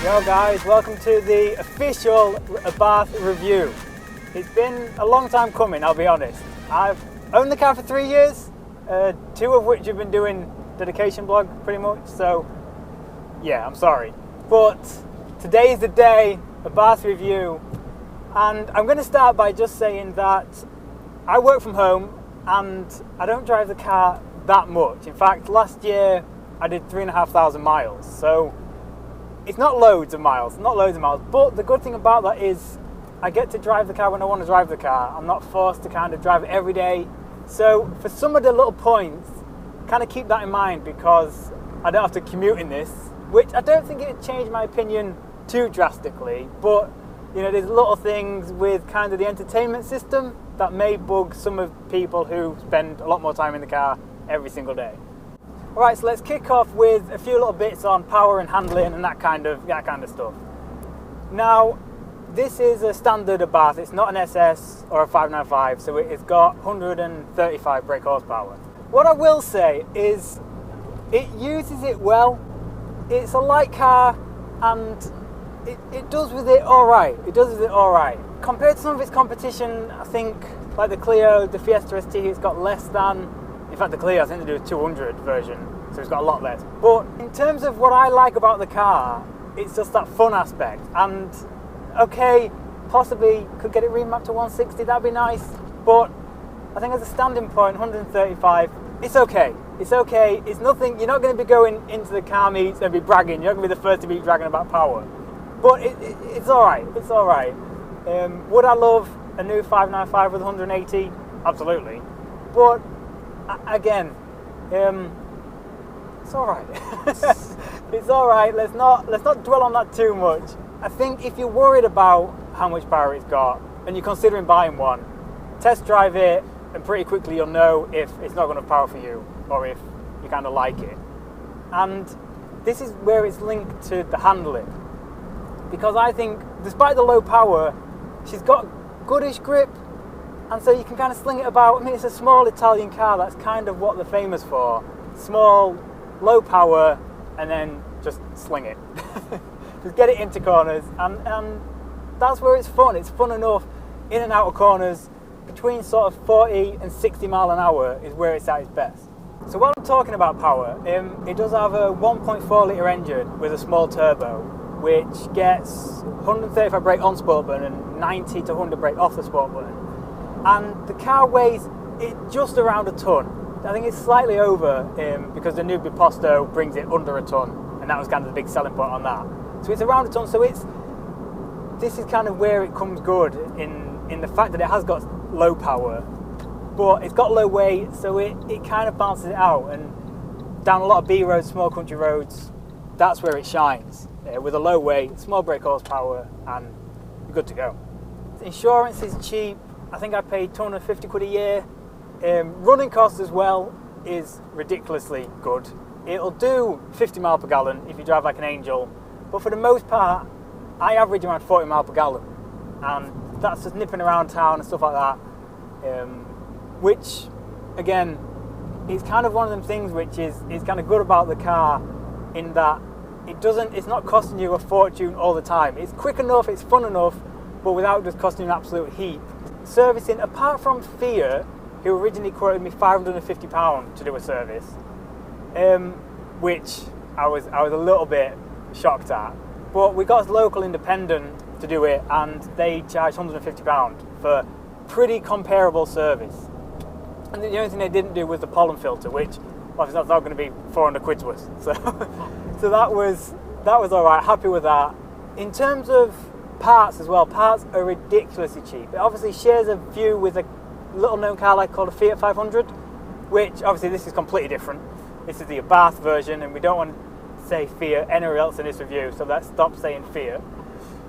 Yo guys, welcome to the official Abarth review. It's been a long time coming, I'll be honest. I've owned the car for 3 years, 2 of which have been doing dedication blog pretty much, so yeah, I'm sorry. But today is the day, Abarth review, and I'm going to start by just saying that I work from home and I don't drive the car that much. In fact, last year I did 3,500 miles, so it's not loads of miles, but the good thing about that is I get to drive the car when I want to drive the car. I'm not forced to kind of drive it every day. So for some of the little points, kind of keep that in mind because I don't have to commute in this, which I don't think it would change my opinion too drastically, but you know, there's little things with kind of the entertainment system that may bug some of people who spend a lot more time in the car every single day. Alright, so let's kick off with a few little bits on power and handling and that kind of stuff. Now, this is a standard Abarth, it's not an SS or a 595, so it's got 135 brake horsepower. What I will say is, it uses it well. It's a light car and it does with it alright. Compared to some of its competition, I think, like the Clio, the Fiesta ST, it's got less than. In fact, the Clio, I think they do a 200 version, so it's got a lot less. But in terms of what I like about the car, it's just that fun aspect. And okay, possibly could get it remapped to 160, that'd be nice. But I think as a standing point, 135, it's okay. It's okay. It's nothing. You're not going to be going into the car meets and be bragging. You're not going to be the first to be bragging about power. But it's all right. It's all right. Would I love a new 595 with 180? Absolutely. But again, it's all right. It's all right. Let's not dwell on that too much. I think if you're worried about how much power it's got and you're considering buying one, test drive it, and pretty quickly you'll know if it's not enough power for you or if you kind of like it. And this is where it's linked to the handling, because I think despite the low power, she's got goodish grip. And so you can kind of sling it about. I mean, it's a small Italian car. That's kind of what they're famous for. Small, low power, and then just sling it. Just get it into corners. And that's where it's fun. It's fun enough in and out of corners. Between sort of 40 and 60 mile an hour is where it's at its best. So while I'm talking about power, it does have a 1.4 litre engine with a small turbo, which gets 135 brake on sport button and 90 to 100 brake off the sport button. And the car weighs it just around a ton. I think it's slightly over because the new Biposto brings it under a ton, and that was kind of the big selling point on that. So it's around a ton. So this is kind of where it comes good in the fact that it has got low power, but it's got low weight, so it kind of balances it out. And down a lot of B roads, small country roads, that's where it shines with a low weight, small brake horsepower, and you're good to go. Insurance is cheap. I think I paid 250 quid a year. Running costs as well is ridiculously good. It'll do 50 mile per gallon if you drive like an angel, but for the most part, I average around 40 mile per gallon, and that's just nipping around town and stuff like that. Which, again, is kind of one of them things which is kind of good about the car, in that it's not costing you a fortune all the time. It's quick enough, it's fun enough, but without just costing you an absolute heap. Servicing, apart from Fiat, who originally quoted me £550 to do a service, which I was a little bit shocked at, but we got a local independent to do it, and they charged £150 for pretty comparable service. And the only thing they didn't do was the pollen filter, which obviously that's not going to be 400 quid to us. So that was all right. Happy with that. In terms of parts as well, parts are ridiculously cheap. It obviously shares a view with a little known car like called a Fiat 500, which obviously this is completely different. This is the Abarth version, and we don't want to say Fiat anywhere else in this review, so let's stop saying Fiat.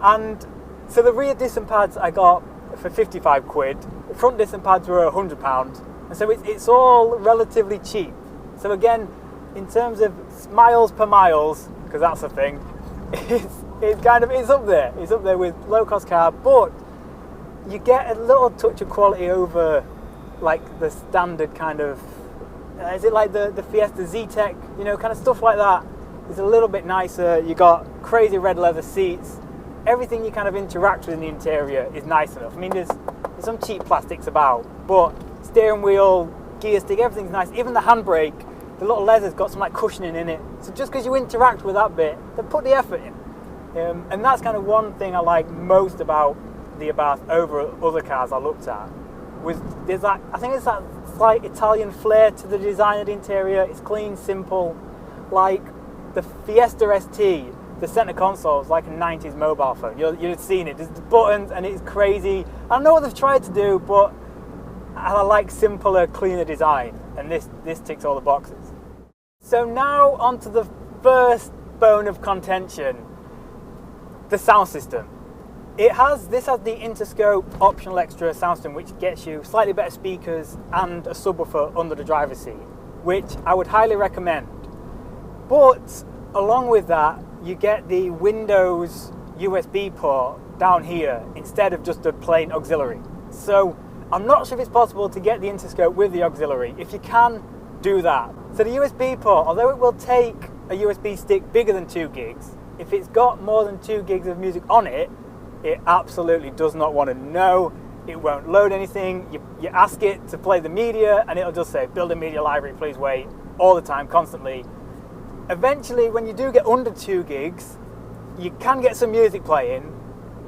And so the rear disc and pads I got for 55 quid, the front disc and pads were £100, and so it's all relatively cheap. So again, in terms of miles per miles, because that's a thing, it's up there. It's up there with low cost car, but you get a little touch of quality over like the standard kind of is it like the Fiesta Z-Tech, you know, kind of stuff like that. is a little bit nicer. You got crazy red leather seats. Everything you kind of interact with in the interior is nice enough. I mean, there's some cheap plastics about, but steering wheel, gear stick, everything's nice. Even the handbrake, the little leather's got some like cushioning in it. So just because you interact with that bit, they put the effort in. And that's kind of one thing I like most about the Abarth over other cars I looked at. There's that, I think it's that slight Italian flair to the design of the interior. It's clean, simple. Like the Fiesta ST, the center console is like a 90s mobile phone. You've seen it. There's the buttons and it's crazy. I don't know what they've tried to do, but I like simpler, cleaner design. And this ticks all the boxes. So now onto the first bone of contention, the sound system. This has the Interscope optional extra sound system, which gets you slightly better speakers and a subwoofer under the driver's seat, which I would highly recommend. But along with that, you get the Windows USB port down here instead of just a plain auxiliary. So I'm not sure if it's possible to get the Interscope with the auxiliary. If you can, do that. So the USB port, although it will take a USB stick bigger than 2 gigs, if it's got more than 2 gigs of music on it, it absolutely does not want to know. It won't load anything. You ask it to play the media and it'll just say, build a media library, please wait, all the time, constantly. Eventually, when you do get under 2 gigs, you can get some music playing,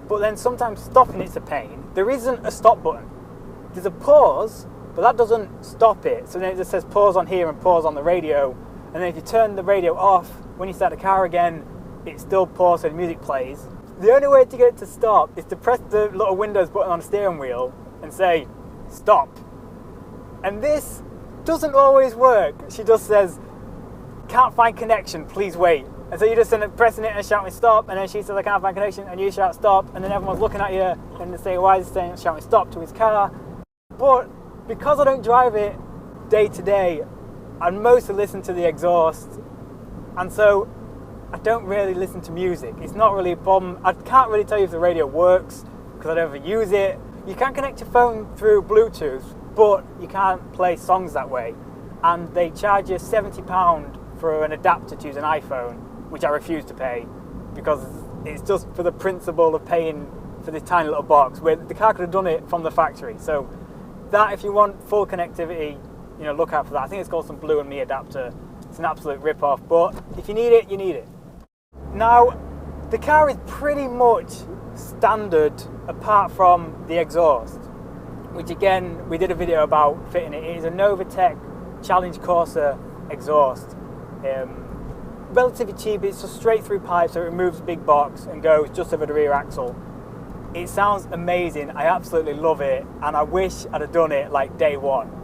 but then sometimes stopping it's a pain. There isn't a stop button. There's a pause, but that doesn't stop it. So then it just says pause on here and pause on the radio. And then if you turn the radio off, when you start the car again, it's still paused so the music plays. The only way to get it to stop is to press the little Windows button on the steering wheel and say, stop. And this doesn't always work. She just says, can't find connection, please wait. And so you just end up pressing it and shouting stop, and then she says, I can't find connection, and you shout stop, and then everyone's looking at you and they say, why is he saying shouting stop to his car? But because I don't drive it day to day, I mostly listen to the exhaust, and so I don't really listen to music. It's not really a problem. I can't really tell you if the radio works because I don't ever use it. You can connect your phone through Bluetooth, but you can't play songs that way. And they charge you £70 for an adapter to use an iPhone, which I refuse to pay because it's just for the principle of paying for this tiny little box where the car could have done it from the factory. So that, if you want full connectivity, look out for that. I think it's called some Blue and Me adapter. It's an absolute rip-off, but if you need it, you need it. Now, the car is pretty much standard apart from the exhaust, which again, we did a video about fitting it. It is a Novitec Challenge Corse exhaust. Relatively cheap, it's a straight through pipe, so it removes the big box and goes just over the rear axle. It sounds amazing, I absolutely love it, and I wish I'd have done it like day one.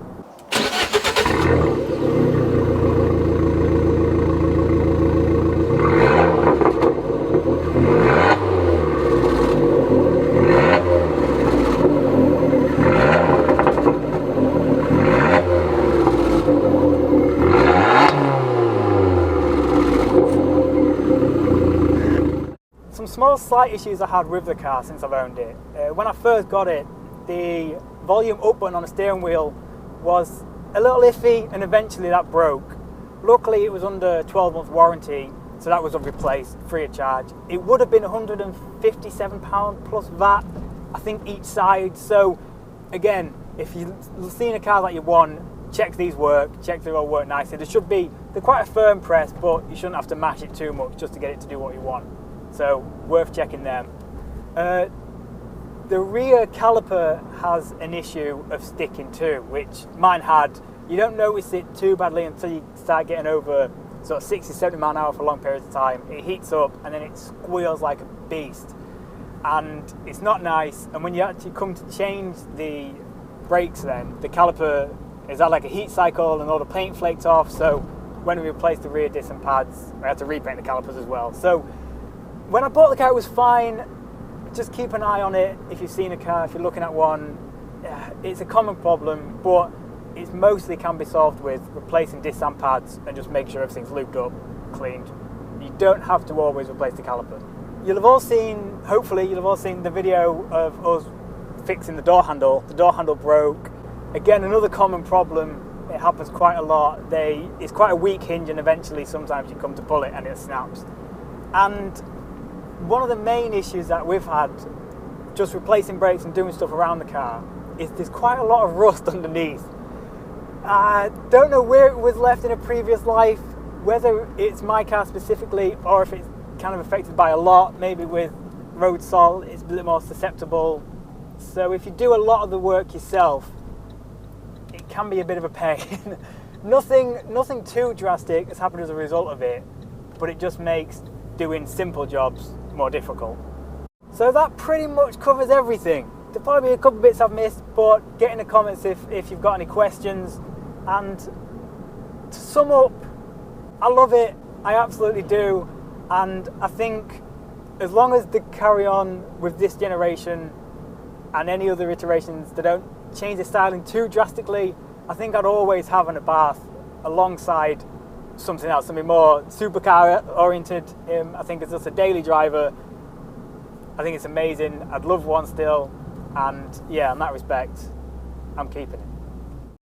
Small slight issues I had with the car since I've owned it. When I first got it, the volume up button on the steering wheel was a little iffy, and eventually that broke. Luckily it was under a 12-month warranty, so that was replaced free of charge. It would have been £157 plus VAT, I think, each side. So again, if you've seen a car that you want, check these work, check they all work nicely. They're quite a firm press, but you shouldn't have to mash it too much just to get it to do what you want. So worth checking them. The rear caliper has an issue of sticking too, which mine had. You don't notice it too badly until you start getting over sort of 60, 70 mile an hour for long periods of time. It heats up and then it squeals like a beast. And it's not nice. And when you actually come to change the brakes then, the caliper is at like a heat cycle and all the paint flaked off. So when we replaced the rear disc and pads, we had to repaint the calipers as well. So when I bought the car, it was fine. Just keep an eye on it if you've seen a car, if you're looking at one. It's a common problem, but it mostly can be solved with replacing discs and pads and just make sure everything's looped up, cleaned. You don't have to always replace the caliper. Hopefully you'll have all seen the video of us fixing the door handle. The door handle broke. Again, another common problem It happens quite a lot. It's quite a weak hinge, and eventually sometimes you come to pull it and it snaps. And one of the main issues that we've had just replacing brakes and doing stuff around the car is there's quite a lot of rust underneath. I don't know where it was left in a previous life, whether it's my car specifically or if it's kind of affected by a lot. Maybe with road salt it's a bit more susceptible. So if you do a lot of the work yourself, it can be a bit of a pain. Nothing too drastic has happened as a result of it, but it just makes doing simple jobs more difficult. So that pretty much covers everything. There'll probably be a couple of bits I've missed, but get in the comments if you've got any questions. And to sum up, I love it, I absolutely do, and I think as long as they carry on with this generation and any other iterations, they don't change the styling too drastically, I think I'd always have an Abarth alongside something else, something more supercar oriented. I think it's just a daily driver. I think it's amazing. I'd love one still, and yeah, in that respect, I'm keeping it.